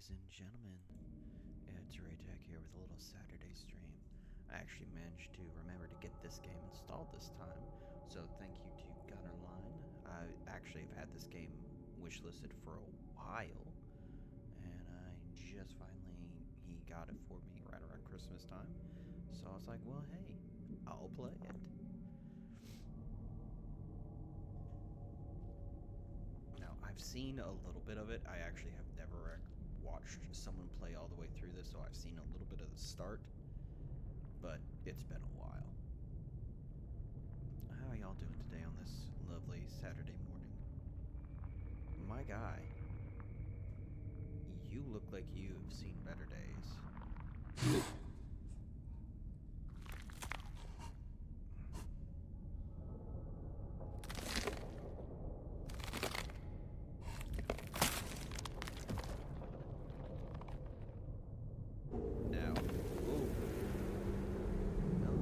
Ladies and gentlemen, it's Raytech here with a little Saturday stream. I actually managed to remember to get this game installed this time, so thank you to Gunnerline. I actually have had this game wishlisted for a while, and I just finally, he got it for me right around Christmas time, so I was like, well, hey, I'll play it. Now, I've seen a little bit of it. I actually have never watched someone play all the way through this, so I've seen a little bit of the start, but it's been a while. How are y'all doing today on this lovely Saturday morning? My guy, you look like you've seen better days. Now, ooh, hello.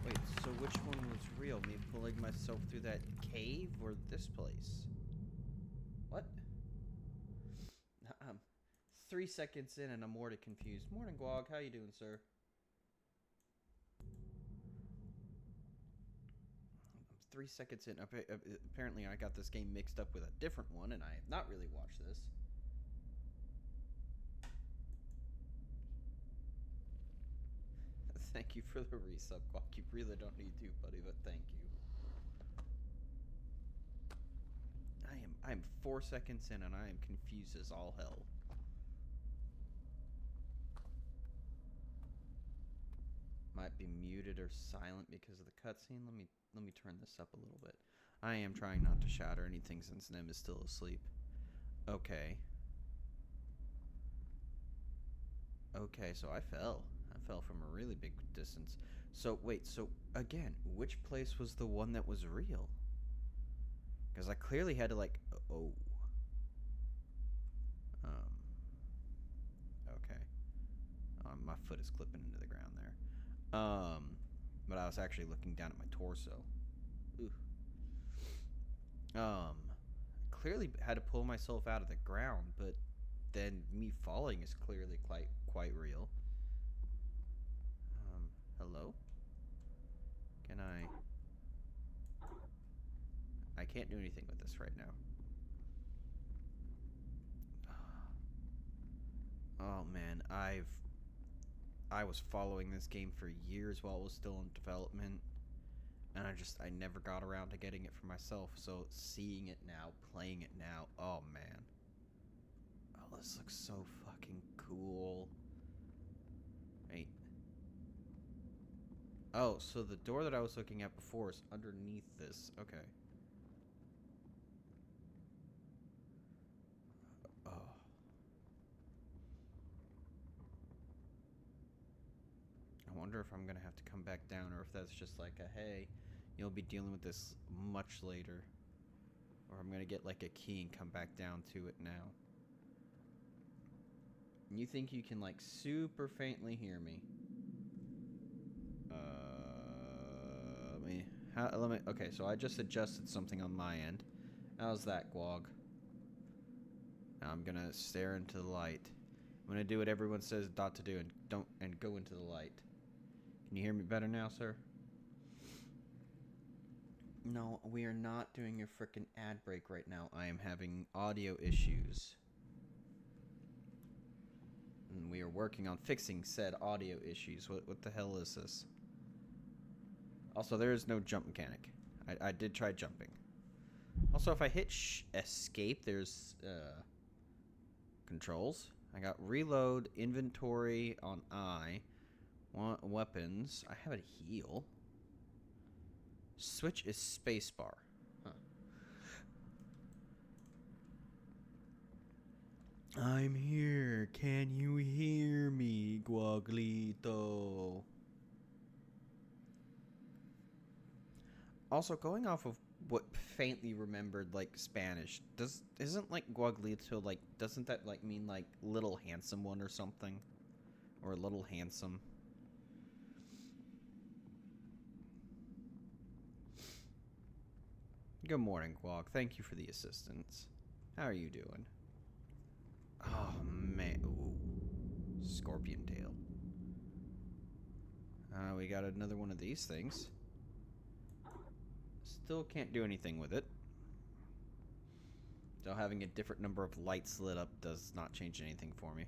Wait, so which one was real? Me pulling myself through that cave or this place? What? I'm 3 seconds in and I'm already confused. Morning, Guag. How you doing, sir? I'm 3 seconds in. Apparently, I got this game mixed up with a different one, and I have not really watched this. Thank you for the resub, Guag. You really don't need to, buddy, but thank you. I am 4 seconds in, and I am confused as all hell. Might be muted or silent because of the cutscene. Let me turn this up a little bit. I am trying not to shout or anything since Nem is still asleep. Okay. Okay, so I fell. I fell from a really big distance. So wait, so again, which place was the one that was real? Because I clearly had to like, oh. Okay. My foot is clipping into the ground there. But I was actually looking down at my torso. Ooh. Clearly had to pull myself out of the ground, but then me falling is clearly quite real. Hello? Can I can't do anything with this right now. Oh man, I was following this game for years while it was still in development, and I never got around to getting it for myself, so seeing it now, playing it now, oh man. Oh, this looks so fucking cool. Wait. Oh, so the door that I was looking at before is underneath this. Okay. Oh. I wonder if I'm gonna have to come back down, or if that's just like a, hey, you'll be dealing with this much later. Or I'm gonna get like a key and come back down to it now. You think you can like super faintly hear me? Okay, so I just adjusted something on my end. How's that, Guag? Now I'm gonna stare into the light. I'm gonna do what everyone says not to do and go into the light. Can you hear me better now, sir? No, we are not doing a frickin' ad break right now. I am having audio issues. And we are working on fixing said audio issues. What the hell is this? Also, there is no jump mechanic. I did try jumping. Also, if I hit escape, there's controls. I got reload, inventory on I, weapons. I have a heal. Switch is spacebar. Huh. I'm here. Can you hear me, Guaglito? Also, going off of what faintly remembered, like, Spanish, isn't, like, Guaglito, like, doesn't that, like, mean, like, little handsome one or something? Or little handsome? Good morning, Guag. Thank you for the assistance. How are you doing? Oh, man. Ooh. Scorpion tail. We got another one of these things. Still can't do anything with it. So having a different number of lights lit up does not change anything for me.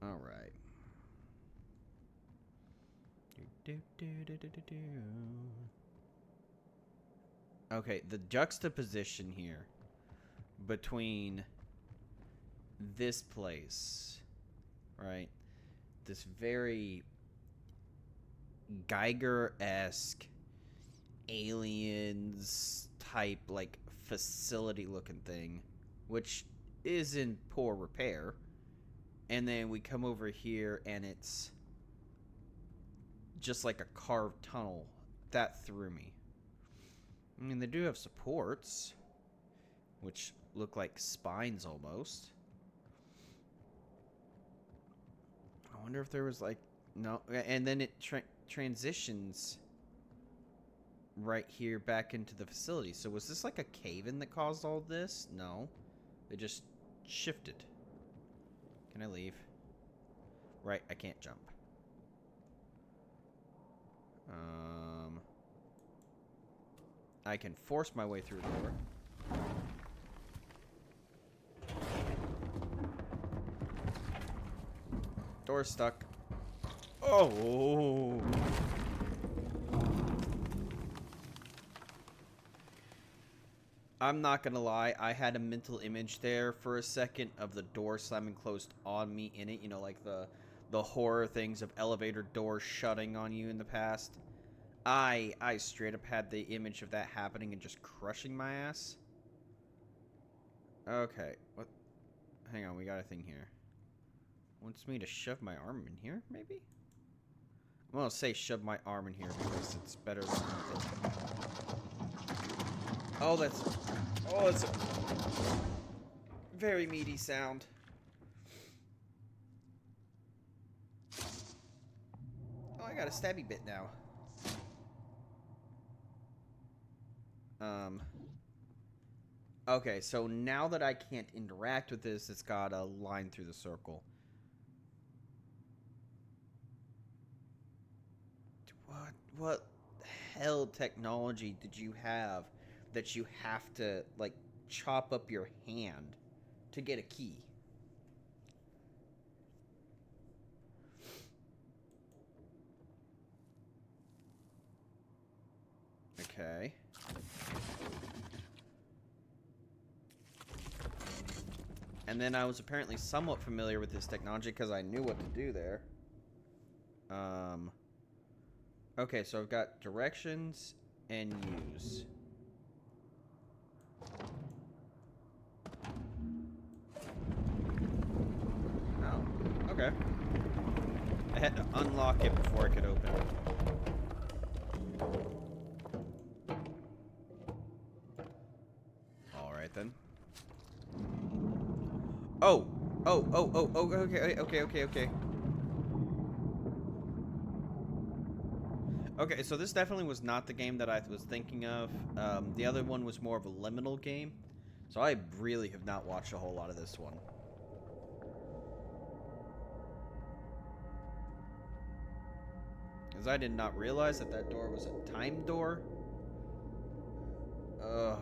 Alright. Okay, the juxtaposition here between this place, right? This very Geiger-esque aliens type, like, facility looking thing, which is in poor repair. And then we come over here and it's just like a carved tunnel. That threw me. I mean, they do have supports, which look like spines almost. I wonder if there was like... No, and then it transitions right here back into the facility. So was this like a cave-in that caused all this? No. They just shifted. Can I leave? Right, I can't jump. I can force my way through the door. Door's stuck. Oh! I'm not gonna lie, I had a mental image there for a second of the door slamming closed on me in it. You know, like the horror things of elevator doors shutting on you in the past. I straight up had the image of that happening and just crushing my ass. Okay, what? Hang on, we got a thing here. Wants me to shove my arm in here, maybe? I'm gonna say shove my arm in here because it's better than nothing. Oh, that's a very meaty sound. Oh, I got a stabby bit now. Okay, so now that I can't interact with this, it's got a line through the circle. What hell technology did you have that you have to, like, chop up your hand to get a key? Okay. And then I was apparently somewhat familiar with this technology because I knew what to do there. Okay, so I've got directions and use. Oh, okay. I had to unlock it before I could open it. Alright then. Oh, okay. Okay, so this definitely was not the game that I was thinking of. The other one was more of a liminal game. So I really have not watched a whole lot of this one. Because I did not realize that that door was a time door. Ugh.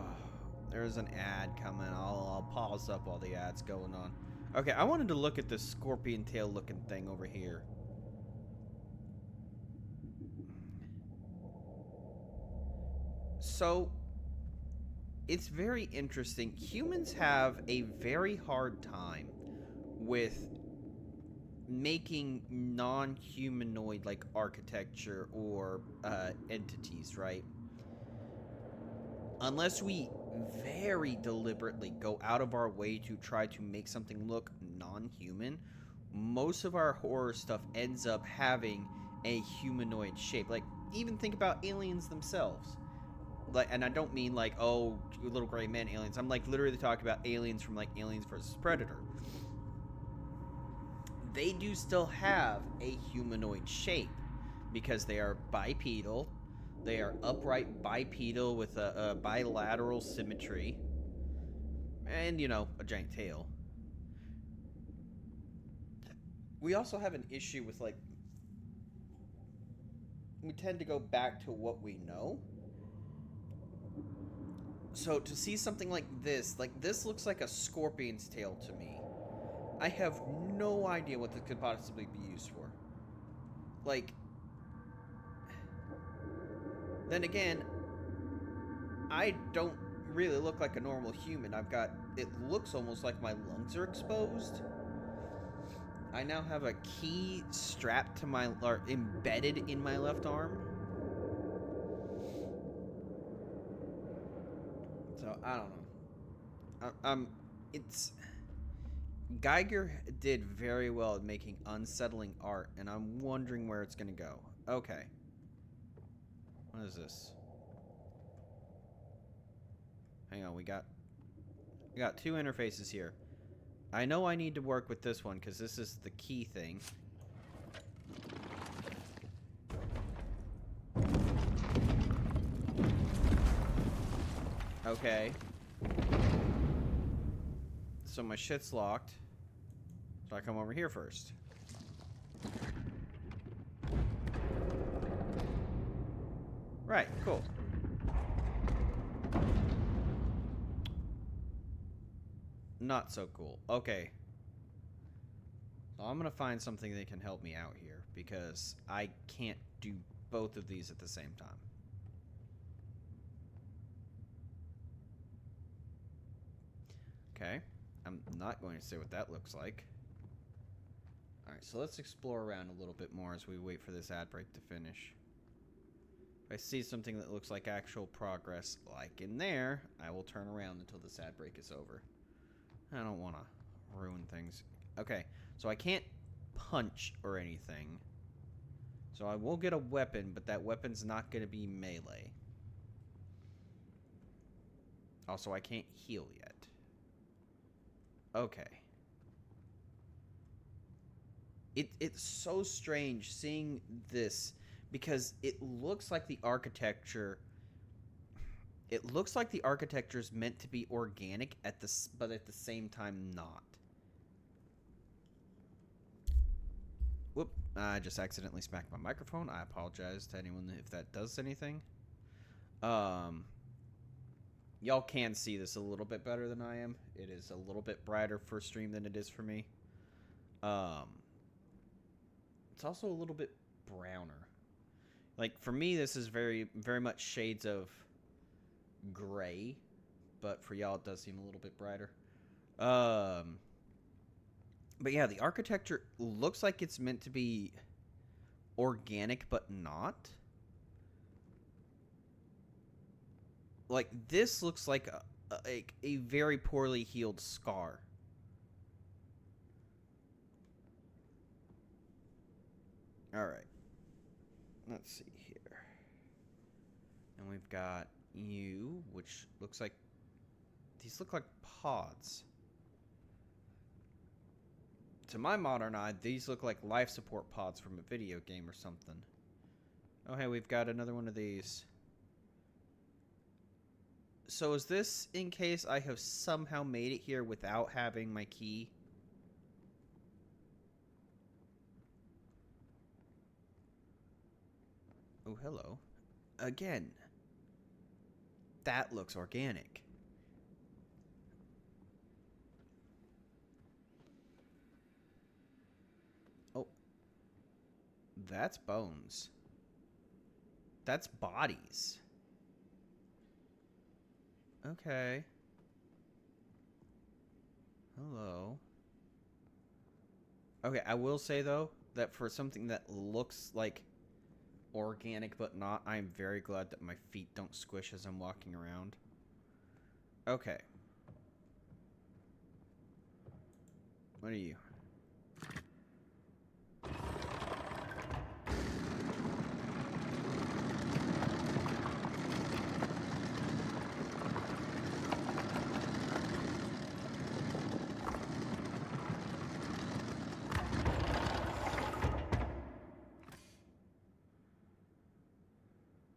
There's an ad coming. I'll pause up while the ad's going on. Okay, I wanted to look at this scorpion tail looking thing over here. So, it's very interesting. Humans have a very hard time with making non-humanoid like architecture or entities, right? Unless we very deliberately go out of our way to try to make something look non-human, most of our horror stuff ends up having a humanoid shape. Like, even think about aliens themselves. Like, and I don't mean like, oh, little gray men aliens. I'm like literally talking about aliens from like Aliens versus Predator. They do still have a humanoid shape because they are bipedal. They are upright bipedal with a bilateral symmetry. And, you know, a giant tail. We also have an issue with, like, we tend to go back to what we know. So to see something like this looks like a scorpion's tail to me. I have no idea what this could possibly be used for. Like, then again, I don't really look like a normal human. It looks almost like my lungs are exposed. I now have a key strapped to my, or embedded in my left arm. So, I don't know. It's... Geiger did very well at making unsettling art, and I'm wondering where it's gonna go. Okay. What is this? Hang on, we got two interfaces here. I know I need to work with this one, because this is the key thing. Okay. So my shit's locked. So I come over here first. Right, cool. Not so cool. Okay. So I'm gonna find something that can help me out here, because I can't do both of these at the same time. Okay. I'm not going to say what that looks like. Alright, so let's explore around a little bit more as we wait for this ad break to finish. If I see something that looks like actual progress, like in there, I will turn around until this ad break is over. I don't want to ruin things. Okay, so I can't punch or anything. So I will get a weapon, but that weapon's not going to be melee. Also, I can't heal yet. Okay. It's so strange seeing this, because it looks like the architecture... It looks like the architecture is meant to be organic, but at the same time not. Whoop. I just accidentally smacked my microphone. I apologize to anyone if that does anything. Y'all can see this a little bit better than I am. It is a little bit brighter for stream than it is for me. It's also a little bit browner. Like, for me, this is very, very much shades of gray, but for y'all, it does seem a little bit brighter. But yeah, the architecture looks like it's meant to be organic, but not. Like, this looks like a very poorly healed scar. Alright. Let's see here. And we've got you, which looks like... These look like pods. To my modern eye, these look like life support pods from a video game or something. Oh, hey, we've got another one of these. So is this in case I have somehow made it here without having my key? Oh, hello. Again. That looks organic. Oh. That's bones. That's bodies. Okay. Hello. Okay, I will say, though, that for something that looks like organic but not, I am very glad that my feet don't squish as I'm walking around. Okay. What are you?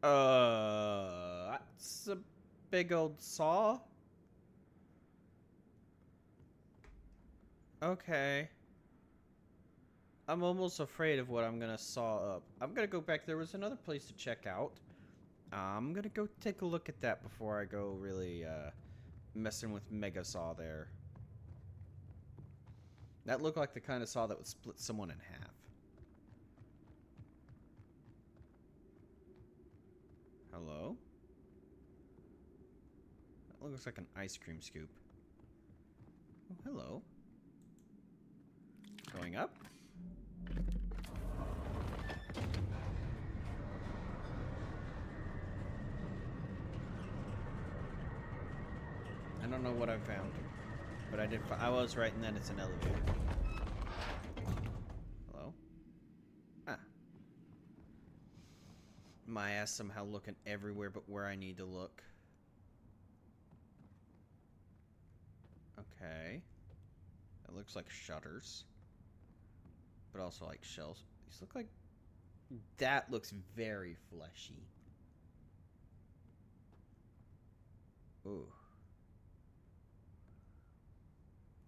That's a big old saw. Okay. I'm almost afraid of what I'm gonna saw up. I'm gonna go back. There was another place to check out. I'm gonna go take a look at that before I go really, messing with Mega Saw there. That looked like the kind of saw that would split someone in half. Hello? That looks like an ice cream scoop. Oh, hello. Going up? I don't know what I found, but I was right in that it's an elevator. Hello? Ah. My ass somehow looking everywhere but where I need to look. Okay. That looks like shutters, but also like shells. These look like... That looks very fleshy. Ooh.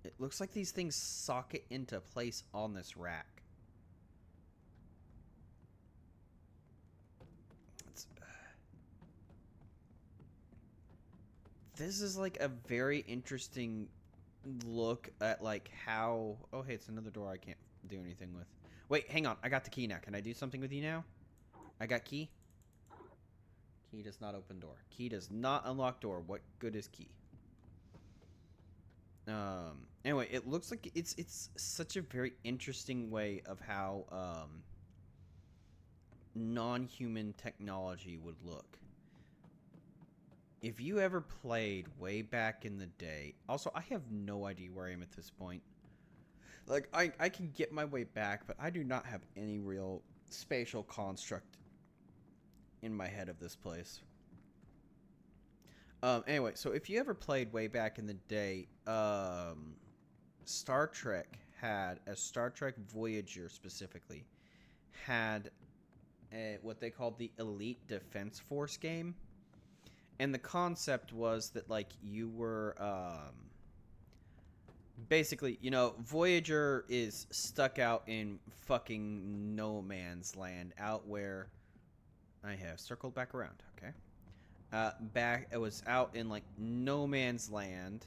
It looks like these things socket into place on this rack. This is like a very interesting look at like how... Oh, hey, it's another door I can't do anything with. Wait, hang on. I got the key now. Can I do something with you now? I got key. Key does not open door. Key does not unlock door. What good is key? Anyway, it looks like it's such a very interesting way of how non-human technology would look. If you ever played way back in the day... Also, I have no idea where I am at this point. Like, I can get my way back, but I do not have any real spatial construct in my head of this place. Anyway, so if you ever played way back in the day, Star Trek had... Star Trek Voyager, specifically, had what they called the Elite Defense Force game. And the concept was that, like, you were, basically, you know, Voyager is stuck out in fucking no man's land, out where... I have circled back around, okay. It was out in, like, no man's land.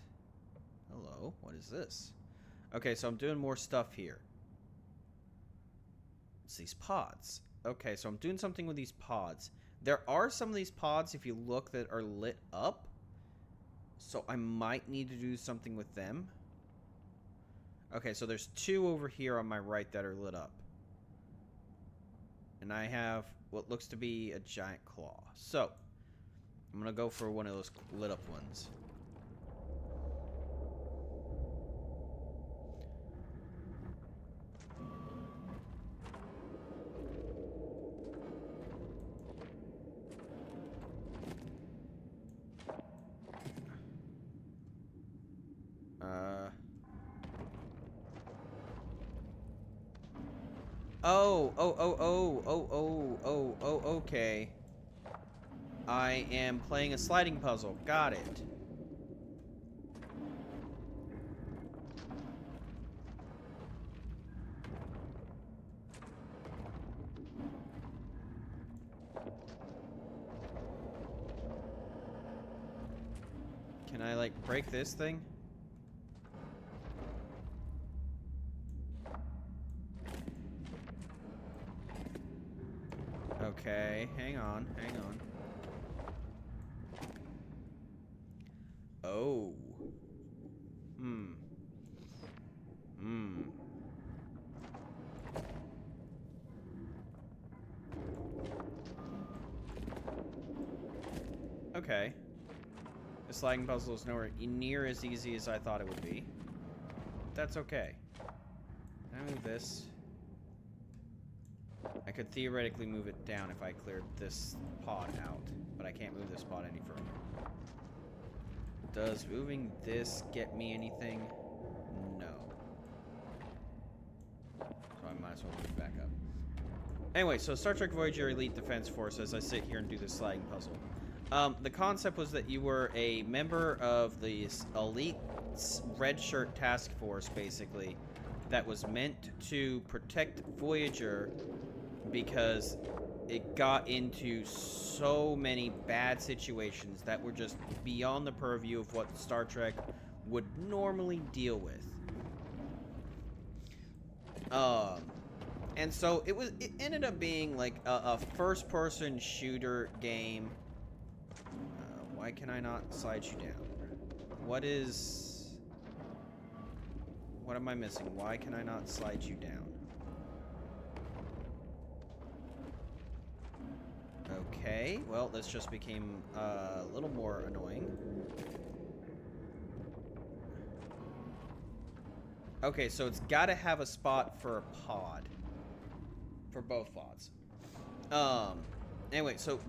Hello, what is this? Okay, so I'm doing more stuff here. It's these pods. Okay, so I'm doing something with these pods. There are some of these pods, if you look, that are lit up. So I might need to do something with them. Okay, so there's two over here on my right that are lit up. And I have what looks to be a giant claw. So, I'm going to go for one of those lit up ones. Okay. I am playing a sliding puzzle. Got it. Can I, like, break this thing? Okay, hang on. Oh. Okay. The sliding puzzle is nowhere near as easy as I thought it would be. That's okay. Can I move this? I could theoretically move it down if I cleared this pod out, but I can't move this pod any further. Does moving this get me anything? No. So I might as well move it back up. Anyway, so Star Trek Voyager Elite Defense Force, as I sit here and do this sliding puzzle. The concept was that you were a member of the elite red shirt task force, basically, that was meant to protect Voyager because it got into so many bad situations that were just beyond the purview of what Star Trek would normally deal with. And so it ended up being like a first-person shooter game. Why can I not slide you down? What am I missing? Why can I not slide you down? Okay, well, this just became a little more annoying. Okay, so it's got to have a spot for a pod. For both pods. Anyway, so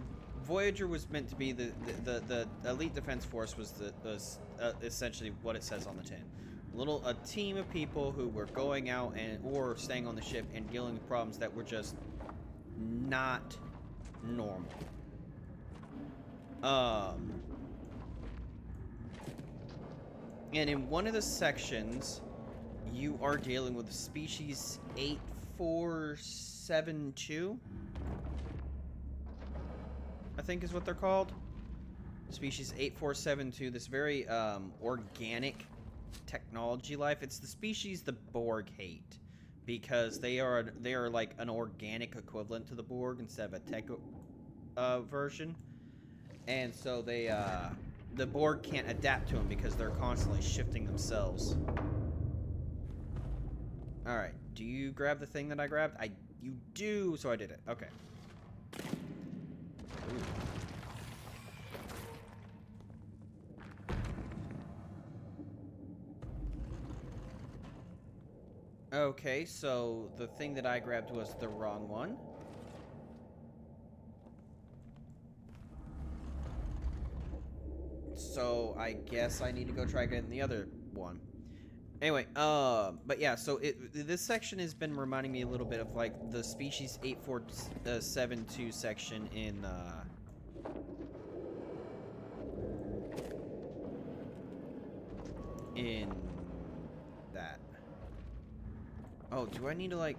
Voyager was meant to be the Elite Defense Force was essentially what it says on the tin. A team of people who were going out or staying on the ship and dealing with problems that were just not normal. And in one of the sections, you are dealing with species 8472, I think is what they're called. Species 8472, this very organic technology life. It's the species the Borg hate because they are like an organic equivalent to the Borg instead of a tech version. And so the Borg can't adapt to them because they're constantly shifting themselves. Alright, do you grab the thing that I grabbed? You do, so I did it. Okay. Ooh. Okay, so the thing that I grabbed was the wrong one. So I guess I need to go try getting the other one. Anyway, but yeah, so this section has been reminding me a little bit of like the species 8472 section in that. Oh, do I need to like...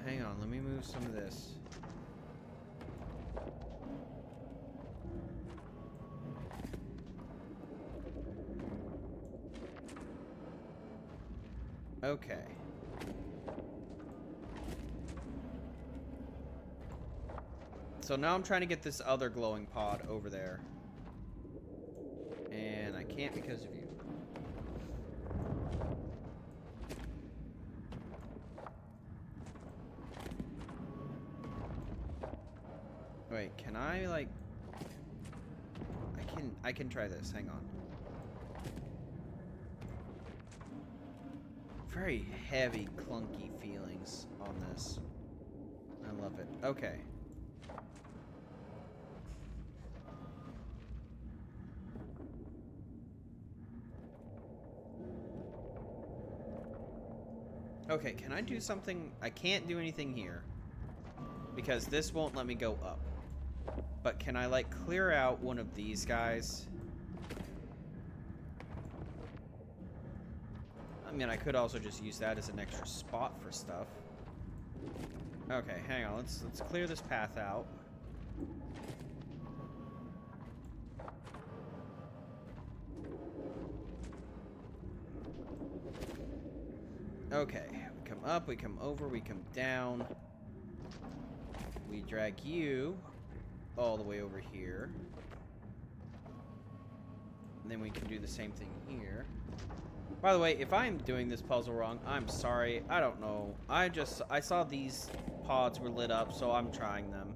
Hang on, let me move some of this. Okay. So now I'm trying to get this other glowing pod over there. And I can't because of you. Wait, can I like... I can try this, hang on. Very heavy, clunky feelings on this. I love it. Okay. Okay, can I do something? I can't do anything here because this won't let me go up. But can I like clear out one of these guys? I mean, I could also just use that as an extra spot for stuff. Okay, hang on. Let's clear this path out. Okay, we come up, we come over, we come down. We drag you all the way over here. And then we can do the same thing here. By the way, if I'm doing this puzzle wrong, I'm sorry. I don't know. I saw these pods were lit up, so I'm trying them.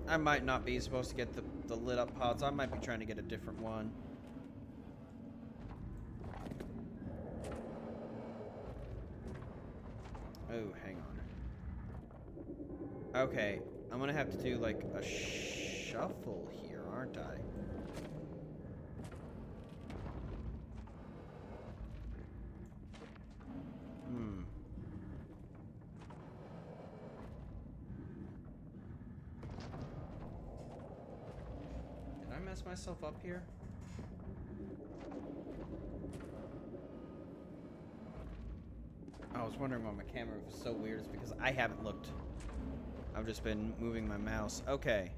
I might not be supposed to get the lit up pods. I might be trying to get a different one. Oh, hang on. Okay, I'm gonna have to do like a shuffle here, aren't I? mess myself up here? I was wondering why my camera was so weird. It's because I haven't looked. I've just been moving my mouse. Okay.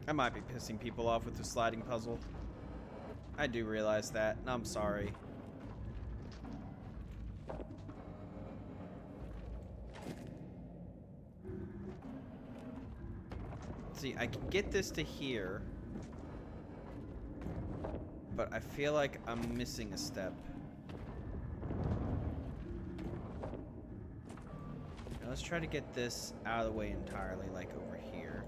I might be pissing people off with the sliding puzzle. I do realize that, and I'm sorry. See, I can get this to here, but I feel like I'm missing a step. Now let's try to get this out of the way entirely, like over here.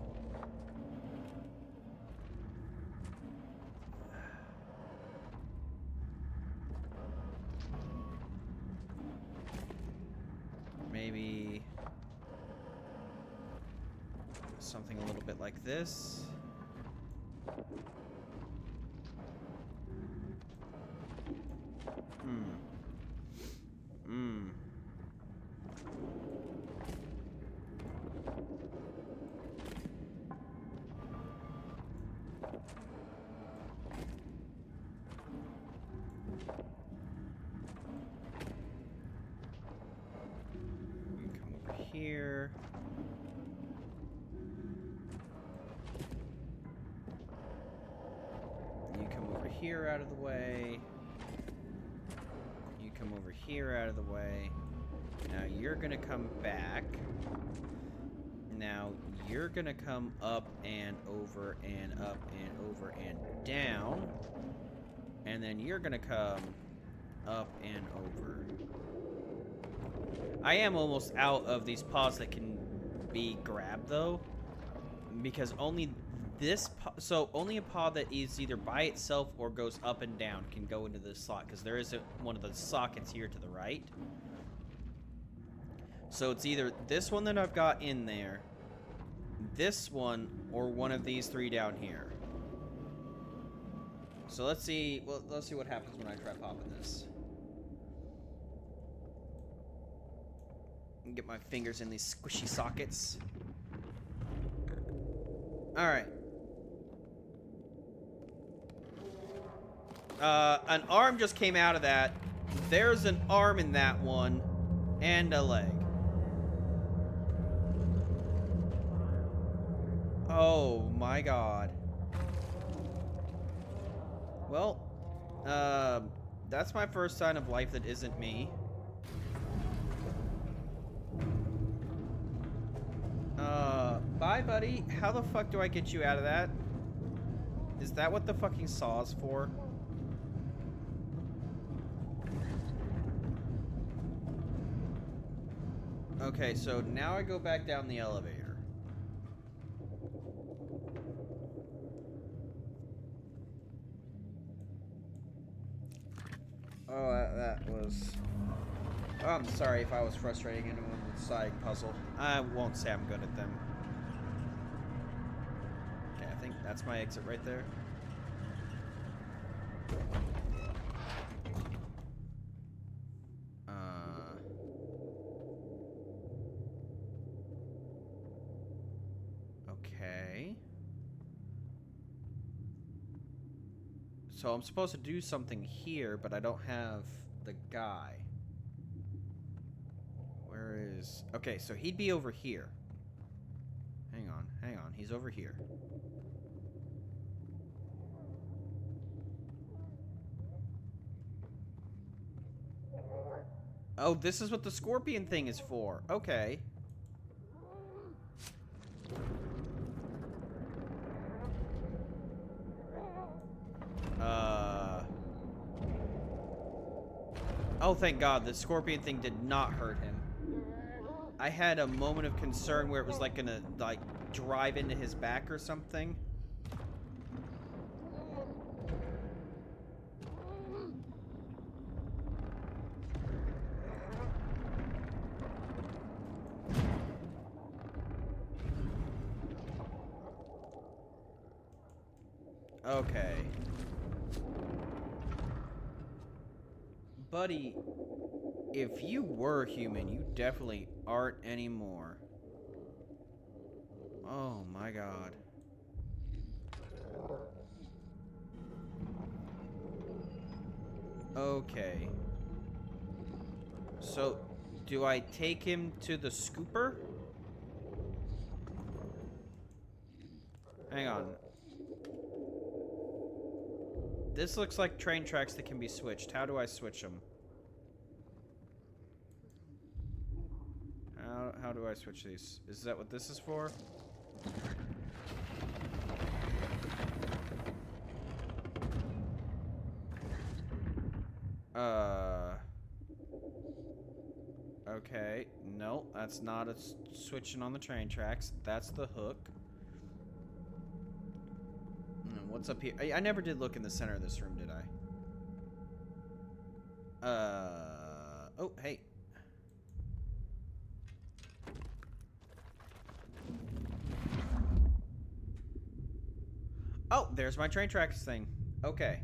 Maybe something a little bit like this. Come over here. You come over here out of the way. You come over here out of the way. Now you're gonna come back. Now you're gonna come up and over and up and over and down. And then you're gonna come up and over. I am almost out of these pods that can be grabbed though, because only this only a pod that is either by itself or goes up and down can go into this slot, because there isn't one of the sockets here to the right. So it's either this one that I've got in there, this one, or one of these three down here. So let's see. Well, let's see what happens when I try popping this. Get my fingers in these squishy sockets. All right. An arm just came out of that. There's an arm in that one, and a leg. Oh my god. Well, that's my first sign of life that isn't me. Bye, buddy. How the fuck do I get you out of that? Is that what the fucking saw is for? Okay, so now I go back down the elevator. Oh, that was... Oh, I'm sorry if I was frustrating anyone with side puzzle. I won't say I'm good at them. Okay, I think that's my exit right there. Okay. So I'm supposed to do something here, but I don't have the guy. Where is... Okay, so he'd be over here. Hang on, hang on. He's over here. Oh, this is what the scorpion thing is for. Okay. Oh, thank God. The scorpion thing did not hurt him. I had a moment of concern where it was like gonna, like, drive into his back or something. Okay. Buddy, If you were human, you definitely aren't anymore. Oh my god. Okay. So, do I take him to the scooper? Hang on. This looks like train tracks that can be switched. How do I switch them? How do I switch these? Is that what this is for? Okay. No, that's not a switching on the train tracks. That's the hook. What's up here? I never did look in the center of this room, did I? Oh, hey. Oh, there's my train tracks thing. Okay.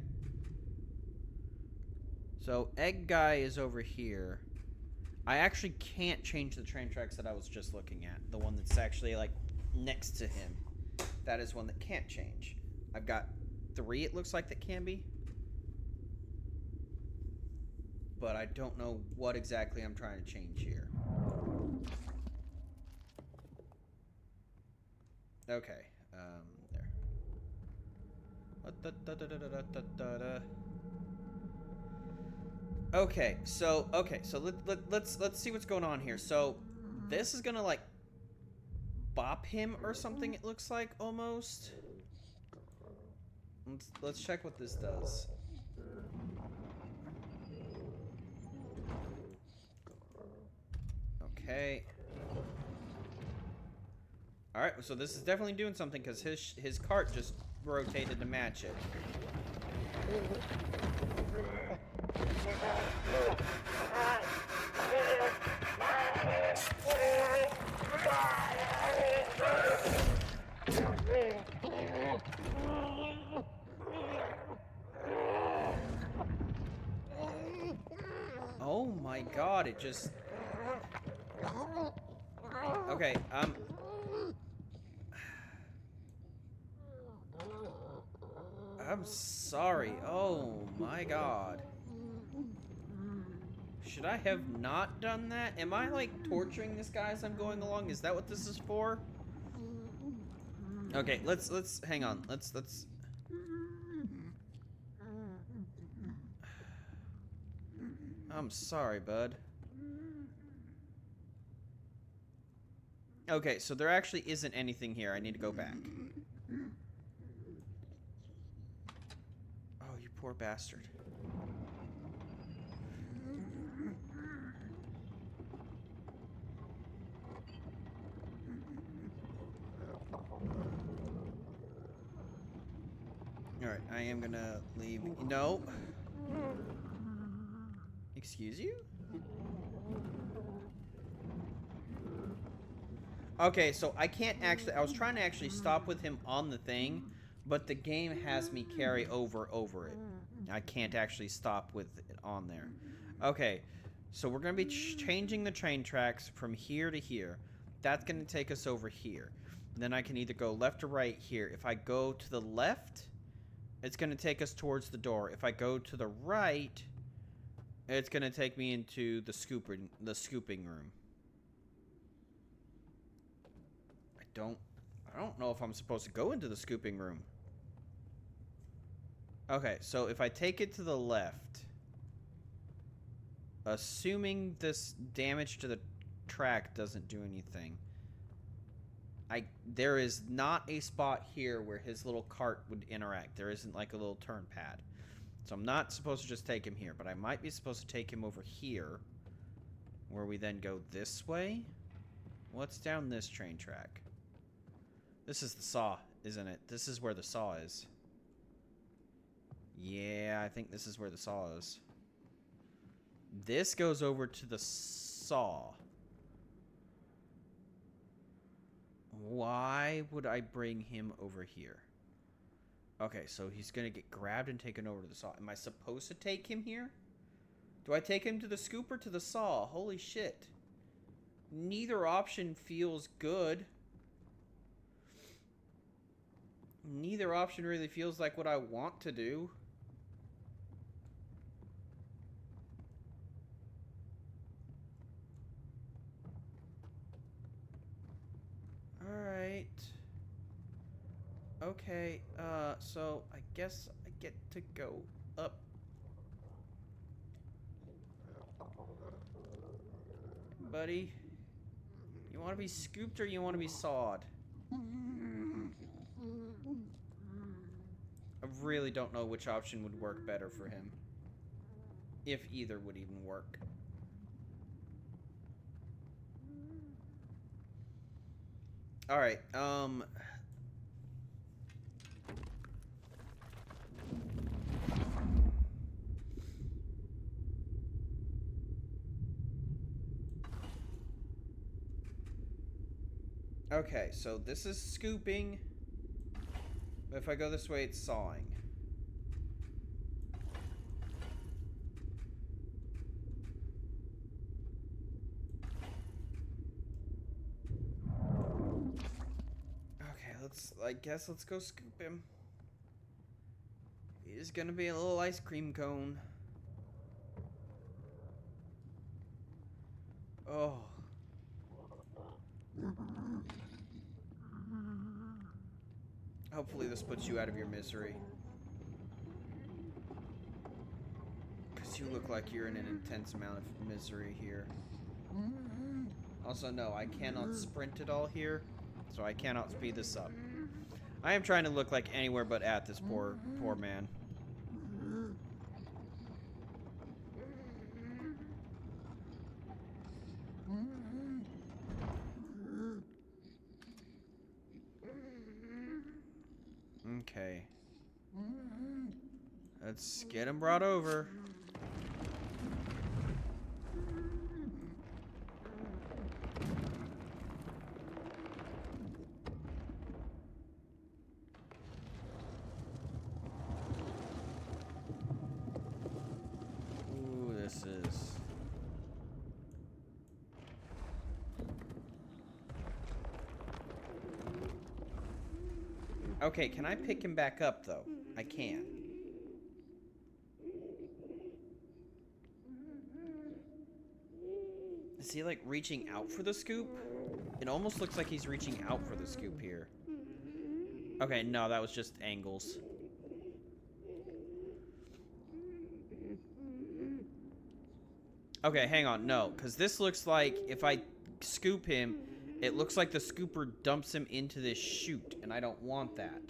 So, egg guy is over here. I actually can't change the train tracks that I was just looking at. The one that's actually, like, next to him. That is one that can't change. I've got 3, it looks like, that can be. But I don't know what exactly I'm trying to change here. Okay. There. Okay, so let's see what's going on here. So this is gonna like bop him or something. It looks like almost. Let's check what this does. Okay. All right, so this is definitely doing something because his cart just rotated to match it. Oh my god, it just... Okay, I'm sorry. Oh my god. Should I have not done that? Am I like torturing this guy as I'm going along? Is that what this is for? Okay, let's hang on. Let's I'm sorry, bud. Okay, so there actually isn't anything here. I need to go back. Oh, you poor bastard. Alright, I am gonna leave. No. Excuse you? Okay, so I can't actually... I was trying to actually stop with him on the thing, but the game has me carry over it. I can't actually stop with it on there. Okay, so we're going to be changing the train tracks from here to here. That's going to take us over here. Then I can either go left or right here. If I go to the left, it's going to take us towards the door. If I go to the right, it's going to take me into the scooping room. I don't know if I'm supposed to go into the scooping room. Okay, so if I take it to the left, assuming this damage to the track doesn't do anything, there is not a spot here where his little cart would interact. There isn't like a little turn pad. So I'm not supposed to just take him here, but I might be supposed to take him over here, where we then go this way. What's down this train track? This is the saw, isn't it? This is where the saw is. Yeah, I think this is where the saw is. This goes over to the saw. Why would I bring him over here? Okay, so he's going to get grabbed and taken over to the saw. Am I supposed to take him here? Do I take him to the scoop or to the saw? Holy shit. Neither option feels good. Neither option really feels like what I want to do. Alright. Okay, so I guess I get to go up. Buddy, you want to be scooped or you want to be sawed? I really don't know which option would work better for him. If either would even work. Alright, okay, so this is scooping. But if I go this way, it's sawing. I guess let's go scoop him. He's gonna be a little ice cream cone. Oh. Hopefully this puts you out of your misery. Because you look like you're in an intense amount of misery here. Also, no, I cannot sprint at all here, so I cannot speed this up. I am trying to look like anywhere but at this poor man. Okay. Let's get him brought over. Ooh, this is... Okay, can I pick him back up, though? I can. Is he, like, reaching out for the scoop? It almost looks like he's reaching out for the scoop here. Okay, no, that was just angles. Okay, hang on. No, because this looks like if I scoop him, it looks like the scooper dumps him into this chute, and I don't want that.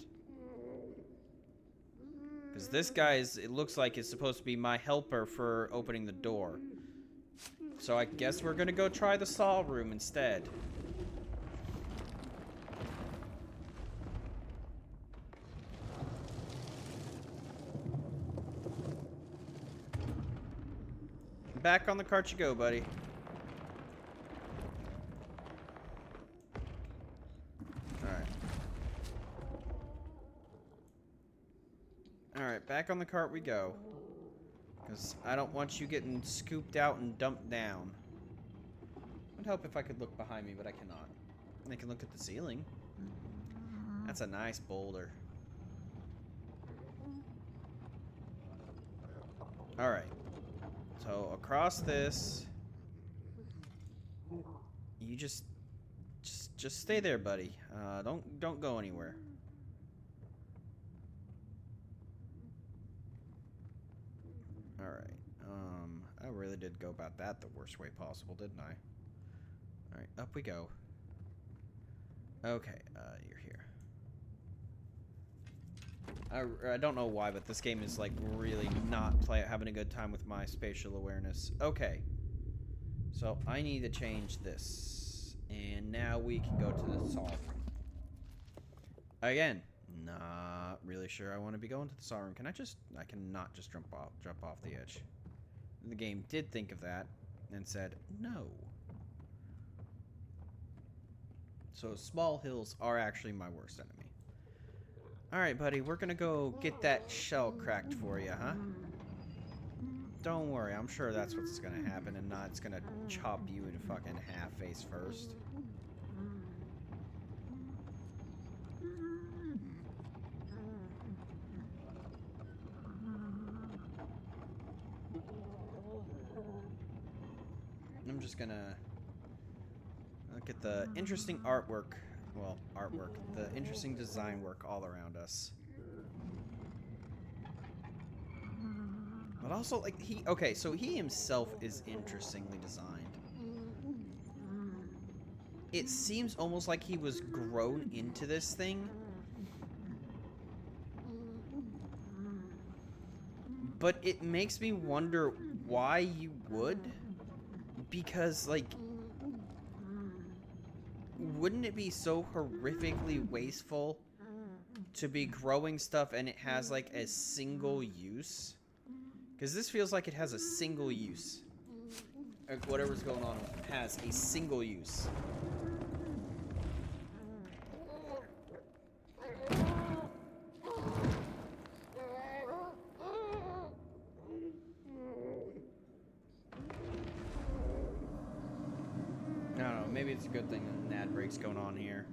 Because this guy is, it looks like it's supposed to be my helper for opening the door. So I guess we're gonna go try the saw room instead. Back on the cart you go, buddy. Alright. Alright, back on the cart we go. Because I don't want you getting scooped out and dumped down. It would help if I could look behind me, but I cannot. I can look at the ceiling. That's a nice boulder. Alright. So across this, you just stay there, buddy. Don't go anywhere. All right. I really did go about that the worst way possible, didn't I? All right, up we go. Okay, you're here. I don't know why, but this game is like really not having a good time with my spatial awareness. Okay. So I need to change this. And now we can go to the saw room. Again, not really sure I want to be going to the saw room. I cannot just jump off the edge. The game did think of that and said no. So small hills are actually my worst enemy. Alright, buddy, we're gonna go get that shell cracked for you, huh? Don't worry, I'm sure that's what's gonna happen, and not it's gonna chop you in fucking half face first. I'm just gonna look at the interesting artwork. Well, artwork. The interesting design work all around us. But also, like, okay, so he himself is interestingly designed. It seems almost like he was grown into this thing. But it makes me wonder why you would. Because, like, wouldn't it be so horrifically wasteful to be growing stuff and it has, like, a single use? Because this feels like it has a single use. Like, whatever's going on has a single use. I don't know, maybe it's a good thing that an ad break's going on here.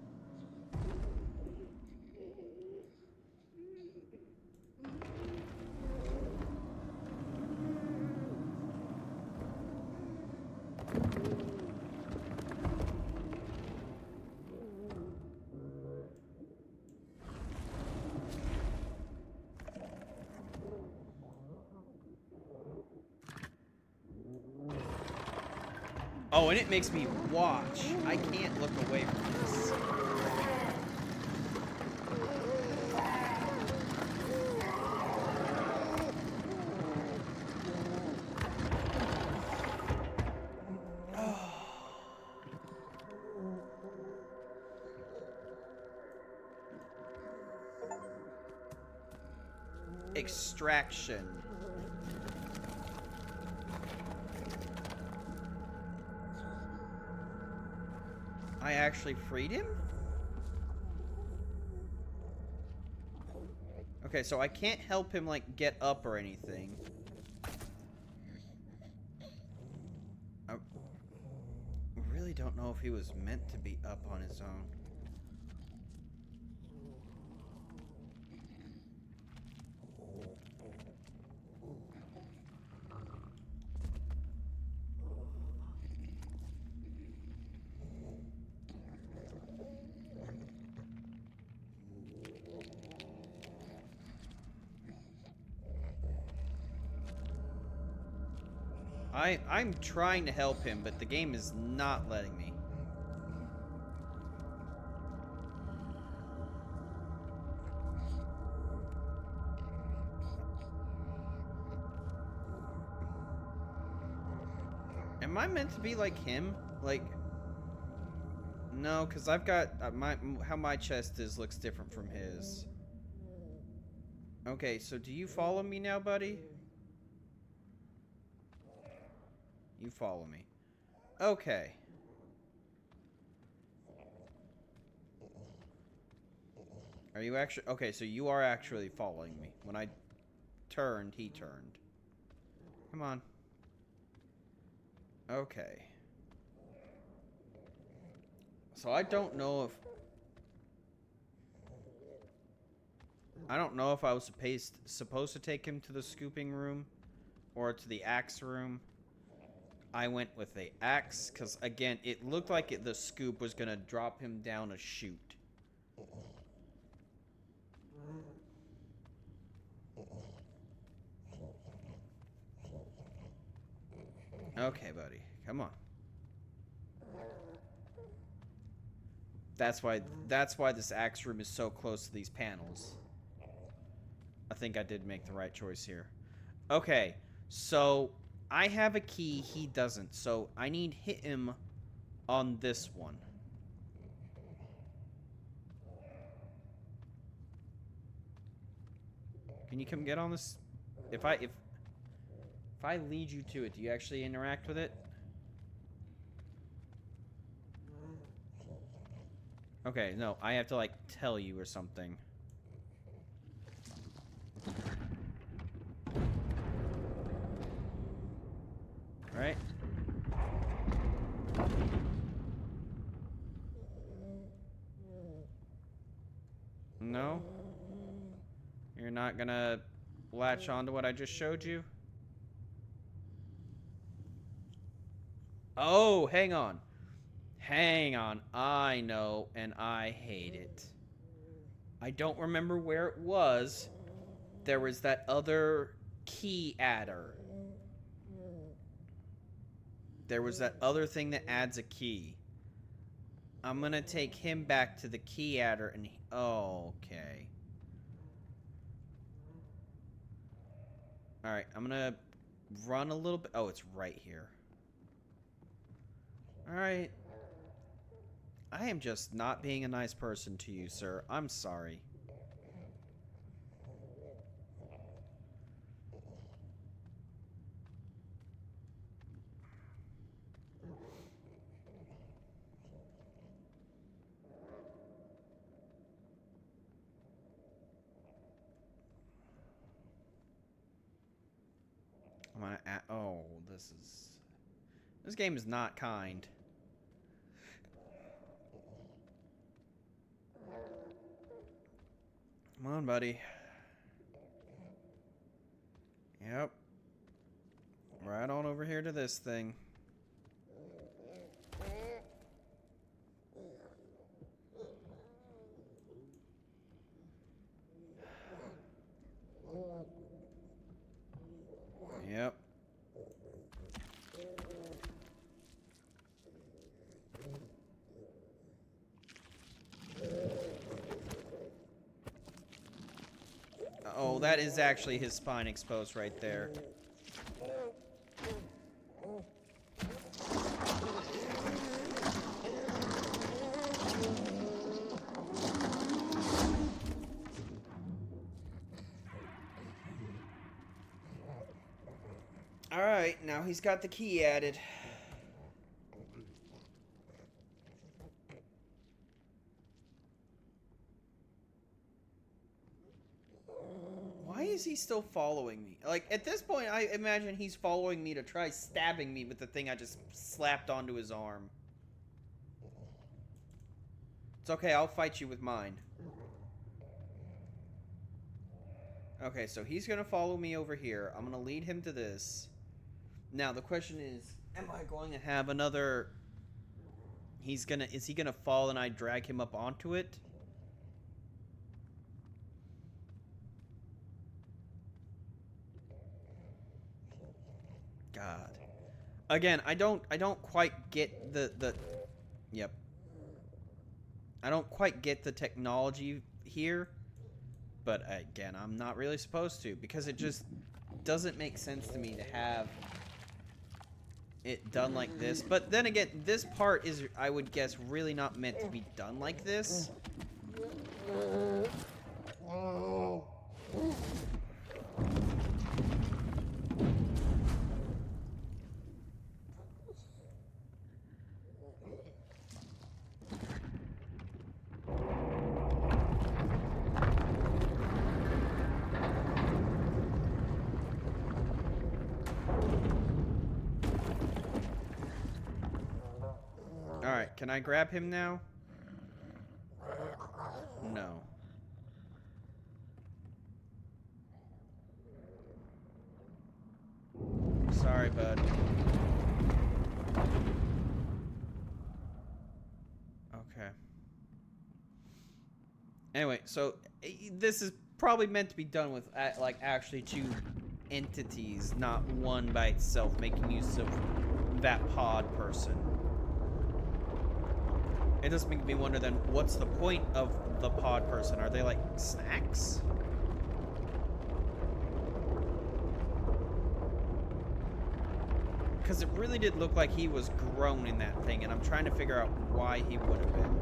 Oh, and it makes me watch. I can't look away from this. Extraction. I actually freed him? Okay, so I can't help him, like, get up or anything. I really don't know if he was meant to be up on his own. I'm trying to help him, but the game is not letting me. Am I meant to be like him? Like, no, because I've got how my chest is looks different from his. Okay, so do you follow me now, buddy? You follow me. Okay. Are you actually... Okay, so you are actually following me. When I turned, he turned. Come on. Okay. So I don't know if... I don't know if I was supposed to take him to the scooping room or to the axe room. I went with the axe because, again, it looked like the scoop was going to drop him down a chute. Okay, buddy. Come on. That's why this axe room is so close to these panels. I think I did make the right choice here. Okay, so I have a key, he doesn't. So I need hit him on this one. Can you come get on this? If I lead you to it, do you actually interact with it? Okay, no, I have to, like, tell you or something. No? You're not gonna latch on to what I just showed you? Oh, hang on. Hang on. I know, and I hate it. I don't remember where it was. There was that other key adder. There was that other thing that adds a key. I'm gonna take him back to the key adder and... Oh, okay. Alright, I'm gonna run a little bit... Oh, it's right here. Alright. I am just not being a nice person to you, sir. I'm sorry. I'm gonna... Oh, this is... This game is not kind. Come on, buddy. Yep. Right on over here to this thing. Yep. Oh, that is actually his spine exposed right there. Alright, now he's got the key added. Why is he still following me? Like, at this point, I imagine he's following me to try stabbing me with the thing I just slapped onto his arm. It's okay, I'll fight you with mine. Okay, so he's gonna follow me over here. I'm gonna lead him to this. Now, the question is, am I going to have another... Is he gonna fall and I drag him up onto it? God. Again, I don't quite get the Yep. I don't quite get the technology here, but again, I'm not really supposed to, because it just doesn't make sense to me to have it done like this. But then again, this part is, I would guess, really not meant to be done like this. Alright, can I grab him now? No. Sorry, bud. Okay. Anyway, so this is probably meant to be done with, like, actually two entities, not one by itself, making use of that pod person. It does make me wonder then, what's the point of the pod person? Are they like snacks? Because it really did look like he was grown in that thing, and I'm trying to figure out why he would have been.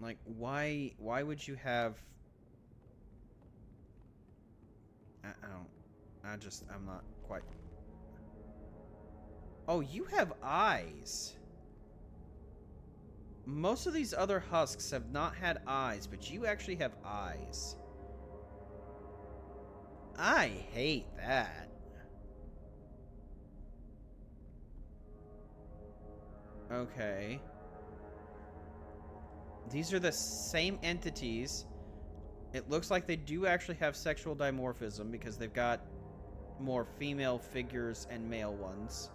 Like, why would you have... I'm not quite... Oh, you have eyes. Most of these other husks have not had eyes, but you actually have eyes. I hate that. Okay. These are the same entities. It looks like they do actually have sexual dimorphism because they've got more female figures and male ones.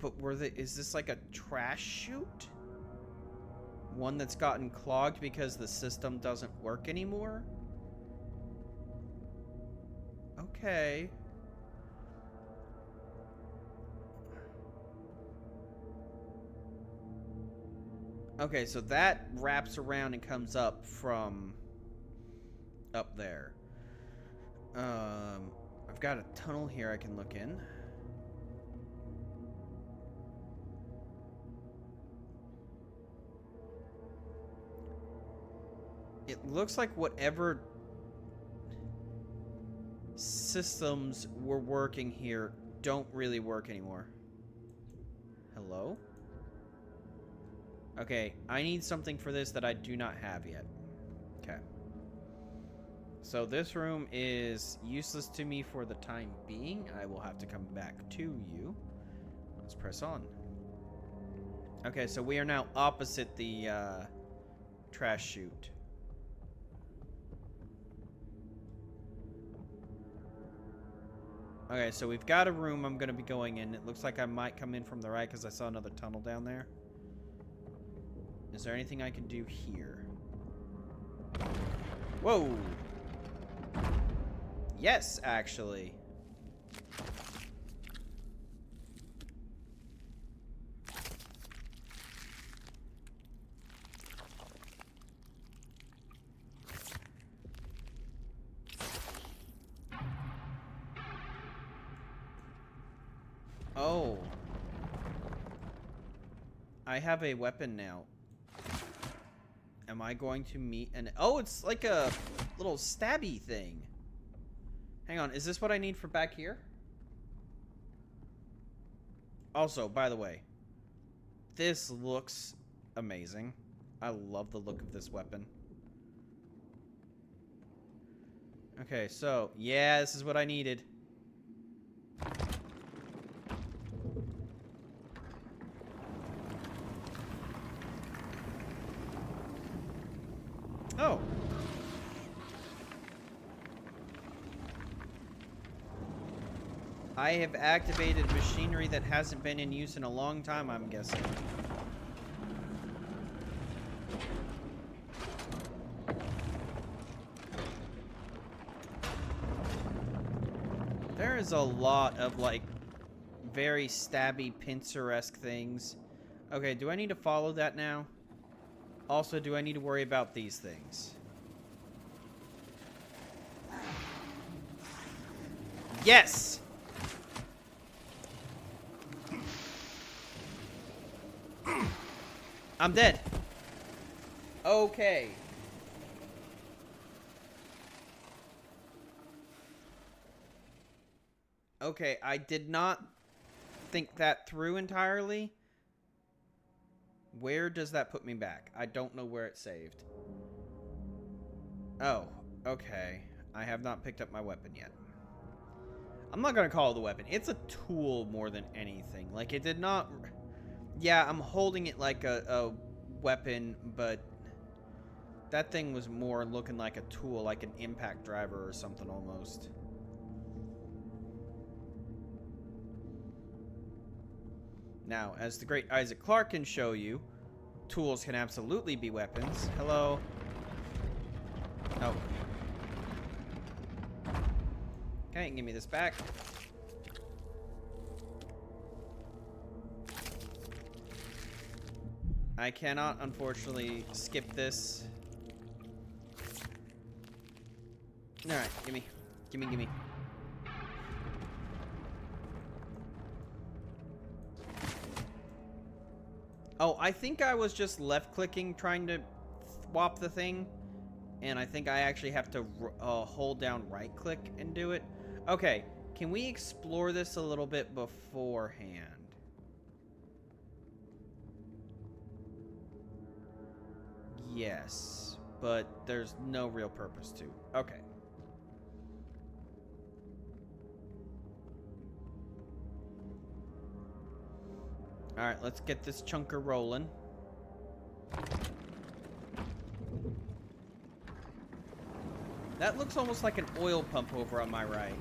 But is this like a trash chute? One that's gotten clogged because the system doesn't work anymore? Okay. Okay, so that wraps around and comes up from up there. I've got a tunnel here I can look in. It looks like whatever systems were working here don't really work anymore. Hello? Okay, I need something for this that I do not have yet. Okay. So this room is useless to me for the time being. I will have to come back to you. Let's press on. Okay, so we are now opposite the trash chute. Okay, so we've got a room I'm going to be going in. It looks like I might come in from the right because I saw another tunnel down there. Is there anything I can do here? Whoa! Yes, actually. Oh. I have a weapon now. Am I going to meet an... Oh, it's like a little stabby thing. Hang on, is this what I need for back here? Also, by the way, this looks amazing. I love the look of this weapon. Okay, so, yeah, this is what I needed. Oh. I have activated machinery that hasn't been in use in a long time, I'm guessing. There is a lot of, like, very stabby, pincer-esque things. Okay, do I need to follow that now? Also, do I need to worry about these things? Yes! I'm dead. Okay. Okay, I did not think that through entirely. Where does that put me back? I don't know where it saved. Oh, okay. I have not picked up my weapon yet. I'm not going to call it a weapon. It's a tool more than anything. Like, it did not... Yeah, I'm holding it like a weapon, but that thing was more looking like a tool, like an impact driver or something almost. Now, as the great Isaac Clarke can show you, tools can absolutely be weapons. Hello. Oh. Okay, give me this back. I cannot, unfortunately, skip this. Alright, gimme. Gimme, gimme. Oh, I think I was just left-clicking trying to swap the thing. And I think I actually have to hold down right-click and do it. Okay, can we explore this a little bit beforehand? Yes, but there's no real purpose to. Okay. Alright, let's get this chunker rolling. That looks almost like an oil pump over on my right.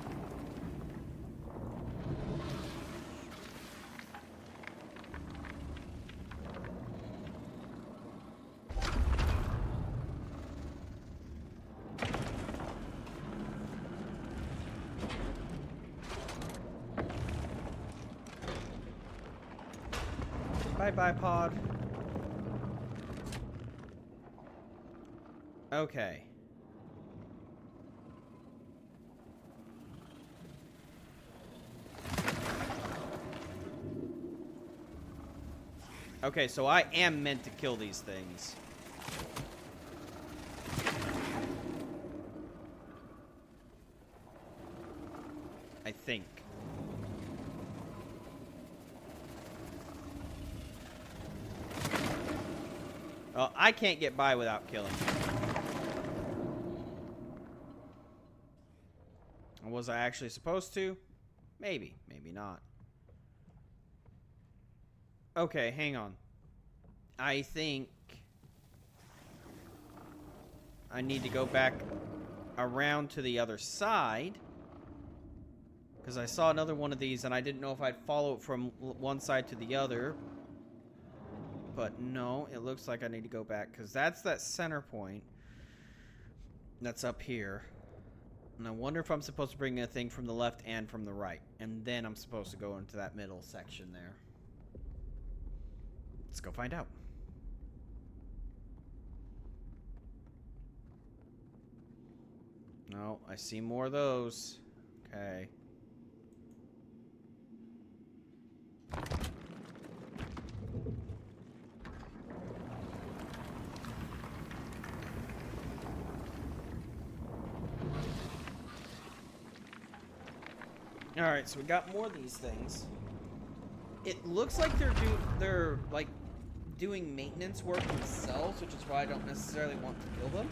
Bye-bye, pod. Okay. Okay, so I am meant to kill these things. I think. Well, I can't get by without killing. Was I actually supposed to? Maybe, maybe not. Okay, hang on. I think I need to go back around to the other side. Because I saw another one of these and I didn't know if I'd follow it from one side to the other. But no, it looks like I need to go back. Because that's that center point. That's up here. And I wonder if I'm supposed to bring a thing from the left and from the right. And then I'm supposed to go into that middle section there. Let's go find out. No, I see more of those. Okay. Alright, so we got more of these things. It looks like they're like doing maintenance work themselves, which is why I don't necessarily want to kill them.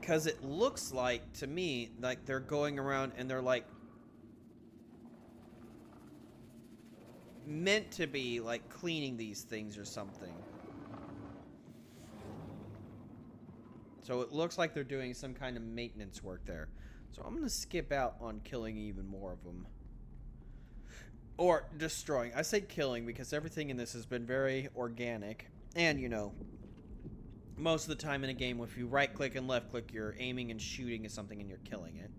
Because it looks like, to me, like they're going around and they're like meant to be like cleaning these things or something. So it looks like they're doing some kind of maintenance work there. So I'm going to skip out on killing even more of them. Or destroying. I say killing because everything in this has been very organic. And, you know, most of the time in a game, if you right-click and left-click, you're aiming and shooting at something and you're killing it.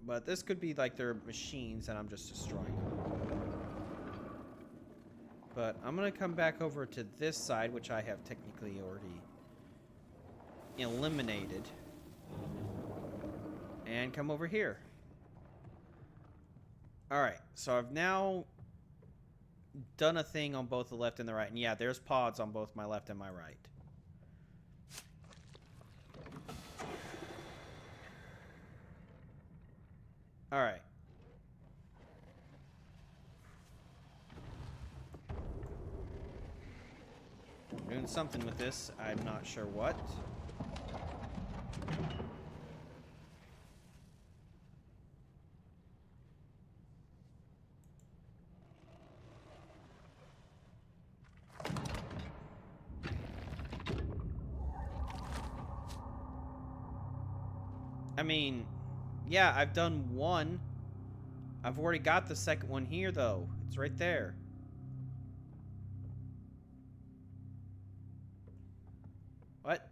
But this could be like they're machines and I'm just destroying them. But I'm going to come back over to this side, which I have technically already eliminated, and come over here. Alright, so I've now done a thing on both the left and the right, and yeah, there's pods on both my left and my right. Alright. Doing something with this, I'm not sure what. I mean, yeah, I've done one. I've already got the second one here, though. It's right there. What?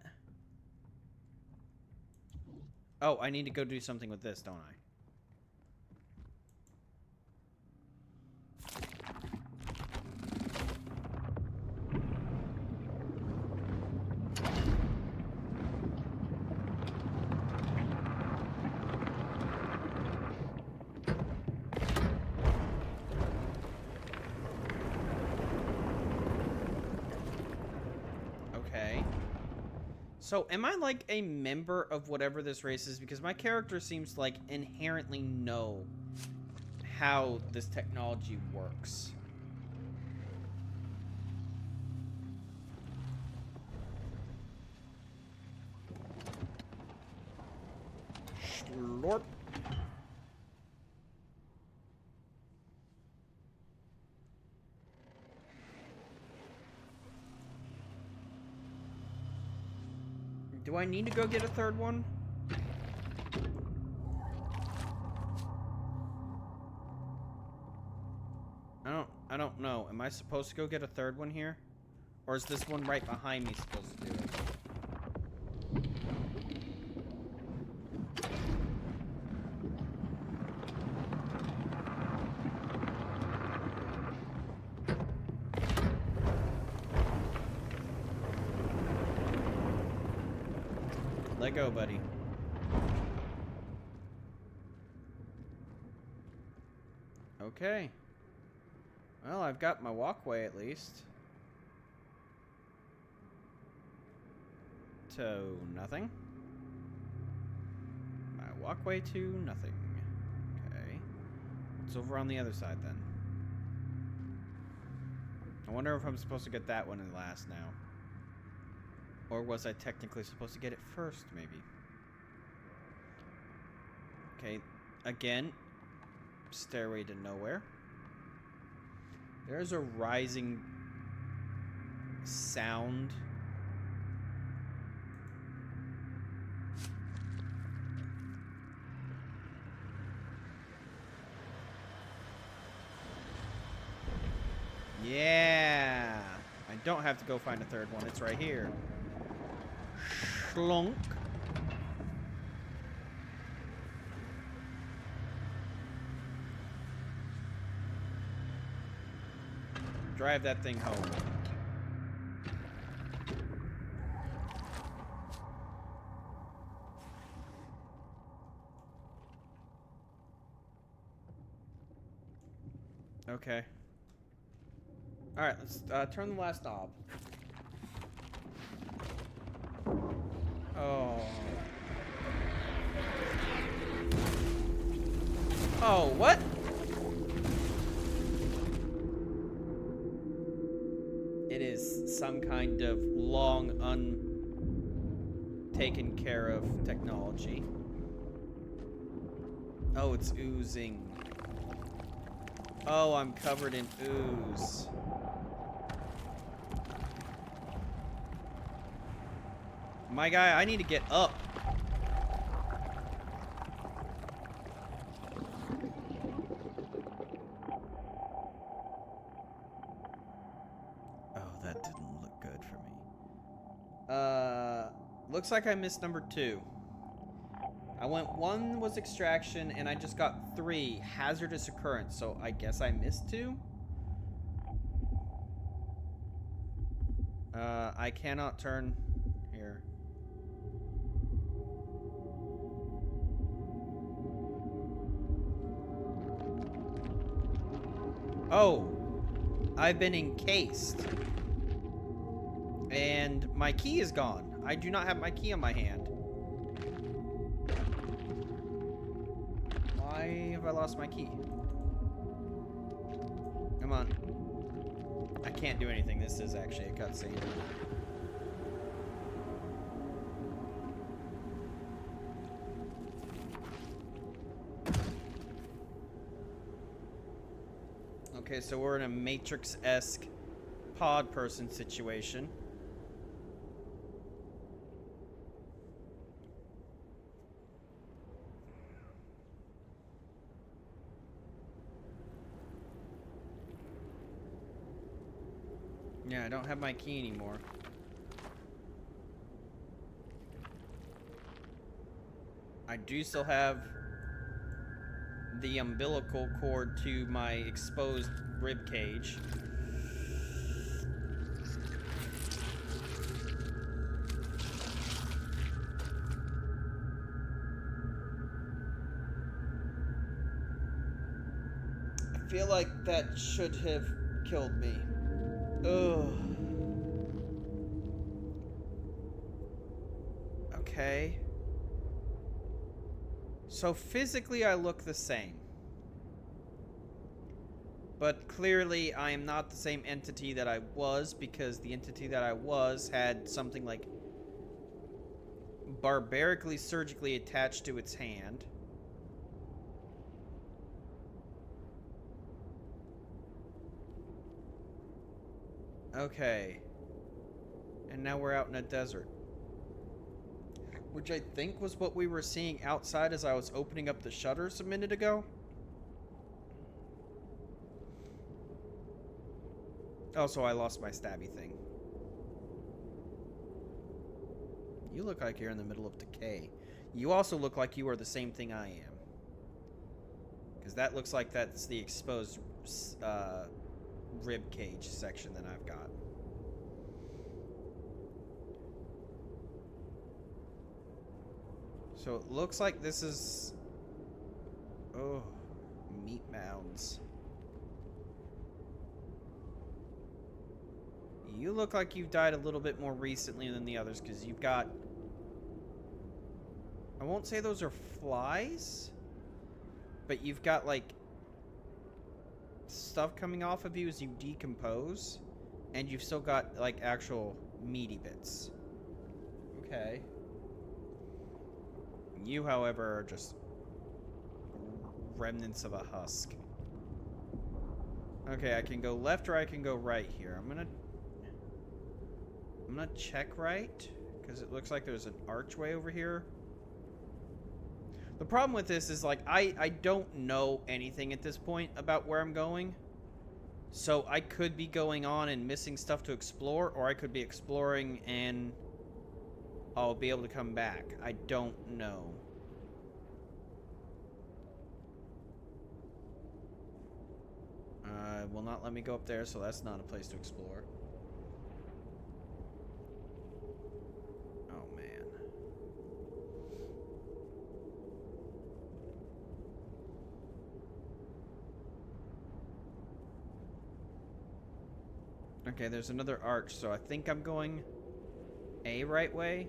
Oh, I need to go do something with this, don't I? So, am I like a member of whatever this race is? Because my character seems to like inherently know how this technology works. Slorp. Do I need to go get a third one? I don't know. Am I supposed to go get a third one here? Or is this one right behind me supposed to do it? Let go, buddy. Okay. Well, I've got my walkway at least. To nothing. My walkway to nothing. Okay. It's over on the other side then. I wonder if I'm supposed to get that one in last now. Or was I technically supposed to get it first, maybe? Okay, again, stairway to nowhere. There's a rising sound. Yeah! I don't have to go find a third one, it's right here. Schlunk. Drive that thing home. Okay. Alright, let's turn the last knob. Oh. Oh, what? It is some kind of long untaken care of technology. Oh, it's oozing. Oh, I'm covered in ooze. My guy, I need to get up. Oh, that didn't look good for me. Looks like I missed number 2. I went 1 was extraction, and I just got 3 hazardous occurrence, so I guess I missed 2? I cannot turn here. Oh, I've been encased. And my key is gone. I do not have my key in my hand. Why have I lost my key? Come on. I can't do anything. This is actually a cutscene. Okay, so we're in a Matrix-esque pod person situation. Yeah, I don't have my key anymore. I do still have the umbilical cord to my exposed rib cage. I feel like that should have killed me. Ugh. Okay. So physically I look the same. But clearly I am not the same entity that I was, because the entity that I was had something like barbarically surgically attached to its hand. Okay. And now we're out in a desert. Which I think was what we were seeing outside as I was opening up the shutters a minute ago. Oh, so I lost my stabby thing. You look like you're in the middle of decay. You also look like you are the same thing I am. Because that looks like that's the exposed rib cage section that I've got. So it looks like this is... Oh, meat mounds. You look like you've died a little bit more recently than the others, because you've got... I won't say those are flies, but you've got, like, stuff coming off of you as you decompose, and you've still got, like, actual meaty bits. Okay. You, however, are just remnants of a husk. Okay, I can go left or I can go right here. I'm gonna check right, because it looks like there's an archway over here. The problem with this is, like, I don't know anything at this point about where I'm going. So I could be going on and missing stuff to explore, or I could be exploring and I'll be able to come back. I don't know. Will not let me go up there, so that's not a place to explore. Oh, man. Okay, there's another arch, so I think I'm going a right way.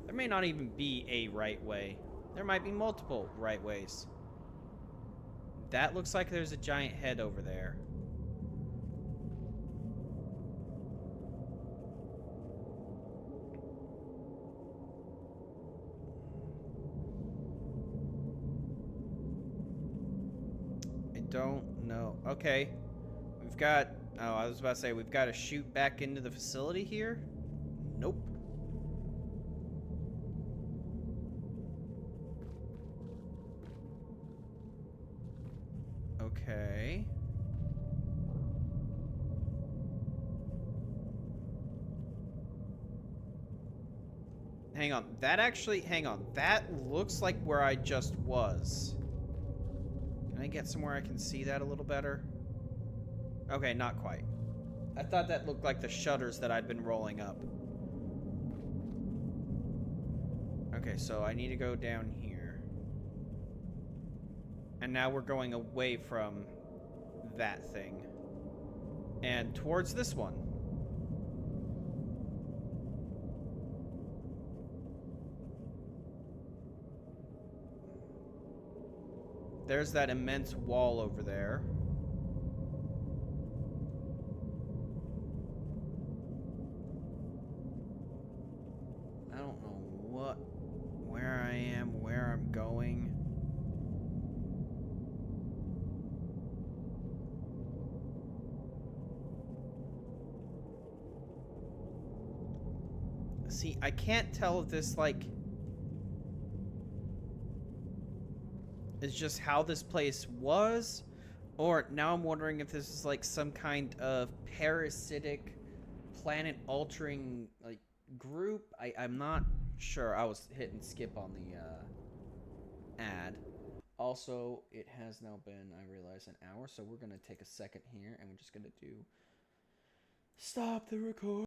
There may not even be a right way. There might be multiple right ways. That looks like there's a giant head over there. I don't know. Okay. We've got... Oh, I was about to say, we've got to shoot back into the facility here? Nope. Okay. Hang on. That actually... Hang on. That looks like where I just was. Can I get somewhere I can see that a little better? Okay, not quite. I thought that looked like the shutters that I'd been rolling up. Okay, so I need to go down here. And now we're going away from that thing. And towards this one. There's that immense wall over there. I don't know where I am, where I'm going. See, I can't tell if this, like, is just how this place was, or now I'm wondering if this is, like, some kind of parasitic, planet-altering, like, group. I'm not sure. I was hitting skip on the ad. Also, it has now been, I realize, an hour, so we're going to take a second here, and we're just going to do stop the record.